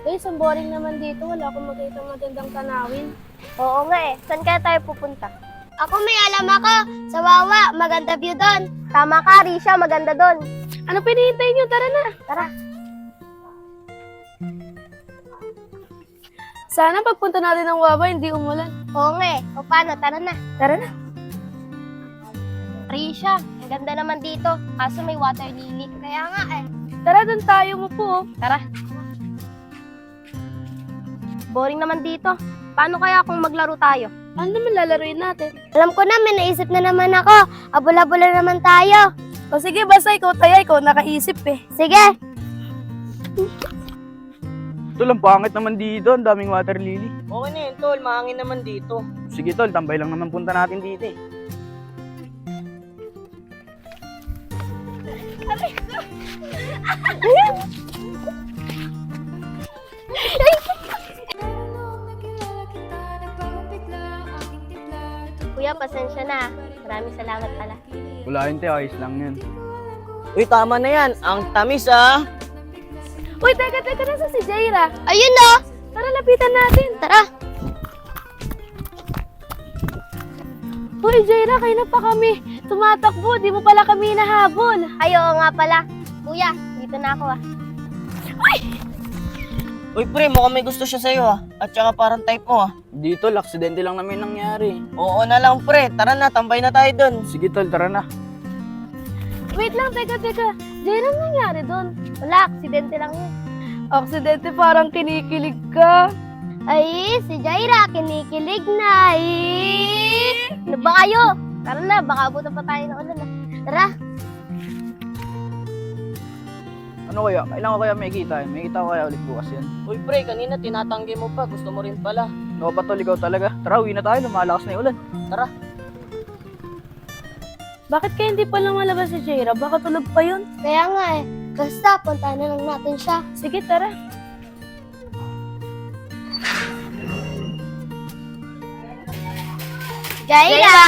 Guys, ang boring naman dito. Wala akong makita magandang tanawin. Oo nga eh. Saan kaya tayo pupunta? Ako may alam ako. Sa Wawa, maganda view doon. Tama ka, Risha, maganda doon. Ano pinihintay niyo? Tara na. Tara. Sana pagpunta natin ng Wawa, hindi umulan. Oo nga eh. O paano? Tara na. Tara na. Risha, ang ganda naman dito. Kaso may water lily. Kaya nga eh. Tara, doon tayo mo po. Tara. Boring naman dito. Paano kaya kung maglaro tayo? Ano naman lalaroin natin? Alam ko na, may naisip na naman ako. Abula-bula naman tayo. O sige, basta ikaw tayo. Ikaw nakaisip eh. Sige. Tol, ang pangit naman dito. Ang daming water lily. Okay na yun, tol. Mahangin naman dito. Sige, tol. Tambay lang naman punta natin dito eh. Kuya, pasensya na. Maraming salamat pala. Wala yun, te. Ayos lang yan. Uy, tama na yan. Ang tamis, ah. Uy, teka, nasa si Jaira. Ayun no! Tara, lapitan natin. Tara. Uy, Jaira, kayo na pa kami. Tumatakbo, di mo pala kami nahabol. Ay, oo nga pala. Kuya, dito na ako ah. Uy, pre, mukhang may gusto siya sa'yo, ah. At saka parang type mo, ah. Dito, aksidente lang namin nangyari. Oo na lang, pre. Tara na, tambay na tayo dun. Sige, tol. Tara na. Wait lang, teka. Jaira, anong nangyari doon? Wala, aksidente lang yun. Aksidente, parang kinikilig ka. Ay, si Jaira, kinikilig na. Ano ba kayo? Tara na, baka abutan pa tayo ng ulan. Tara. Ano kaya? Kailan ko kaya makikita yun? Makikita ko kaya ulit bukas yan. Uy, pre, kanina tinatanggi mo pa. Gusto mo rin pala. Ano ba, tol? Ikaw talaga. Tara, uwi na tayo. Lumalakas na yung ulan. Tara. Bakit kaya hindi pa lumalabas si Jaira? Baka tulog pa yun. Kaya nga eh. Basta, punta na lang natin siya. Sige, tara. Jaira!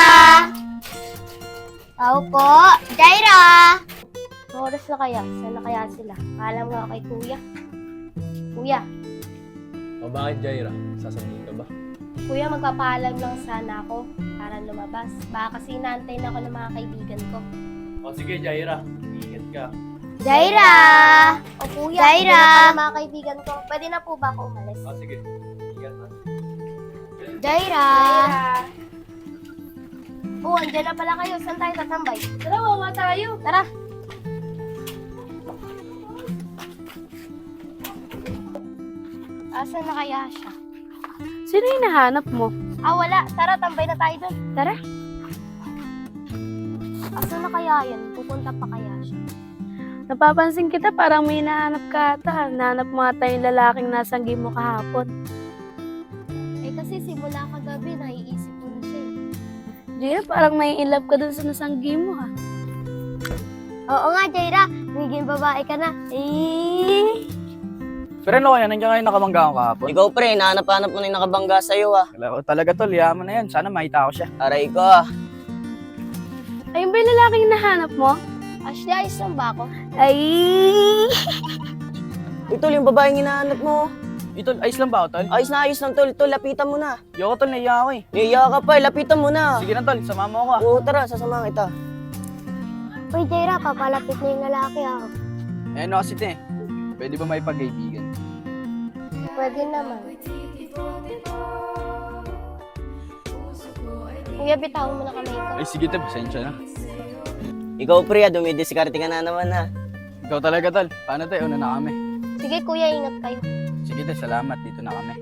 Tao po. Jaira! Oras na kaya? Saan na kaya sila? Alam nga kay kuya. Kuya, O bakit, Jaira? Sasabihin ka ba? kuya, magpapaalam lang sana ako para lumabas. Baka kasi inaantay na ako ng mga kaibigan ko. O sige, Jaira. Ingat ka. Jaira! O kuya, Jaira! Jaira! Mga kaibigan ko. Pwede na po ba ako umalis? O sige. Ingat na. Jaira! Oh, andyan na pala kayo. Saan tayo tatambay? Tara, Wawa tayo. Tara! Asan na kaya siya? Sino yung nahanap mo? Ah, wala. Tara, tambay na tayo doon. Tara. Asan na kaya yan? Pupunta pa kaya siya? Napapansin kita, parang may nahanap ka ata. Nahanap mo ata yung lalaking nasanggi mo kahapon. Eh kasi simula kagabi, naiisip ko na siya eh. Jaira, parang may in love ka dun sa nasanggi mo ha. Oo nga, Jaira. Nagiging babae ka na. Pero ano kaya? Nandiyan kayo nakamangga ko kahapon. Ikaw, pre, nahanap-hanap mo na yung nakabangga sa'yo, ah. Wala ko talaga, tol. Yaman na yan. Sana makita ko siya. Aray ko, ah. Ayun ba yung lalaking nahanap mo? Ashley, ayos lang ba ako? Ay! Uy, tol, yung babaeng hinahanap mo. Eh, tol, ayos lang ba ako, tol? Ayos na ayos lang, tol. Tol, lapitan mo na. Yoko, tol. Naiya ako eh. Niya ka pa, lapitan mo na. Sige na, tol. Sama mo ako ah. Oo, tara, sasama kita. Uy, Jaira, papalapit na yung lalaki ako. Eh, ano kasi, te? Pwede ba may pag-kaibigan? Pwede naman. Kuya, bitawan mo na kami ito. Ay, sige, te. Pasensya na. Ikaw, pre, dumidiskarte ka na naman, ha. Ikaw talaga, tol. Paano, te? Una na kami. Sige, kuya, ingat kayo. Sige, te. Salamat. Dito na kami.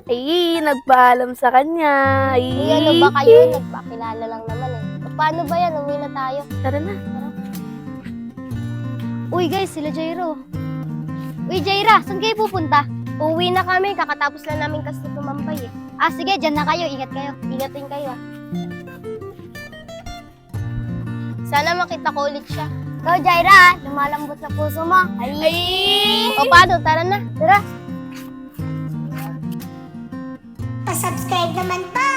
Ay, nagpaalam sa kanya. Ay. Kuya, ano ba kayo? Nagpakilala lang naman eh. Paano ba yan? Uwi na tayo. Tara na. Uy, guys, sila Jairo. Uy, Jaira, saan kayo pupunta? Uwi na kami. Kakatapos lang namin kasi tumambay eh. Ah, sige, dyan na kayo. Ingat kayo. Ingatin kayo ah. Sana makita ko ulit siya. Ikaw, Jaira, lumalambot sa puso mo. Ay! O paano? Tara na. Tara. Pa-subscribe naman po!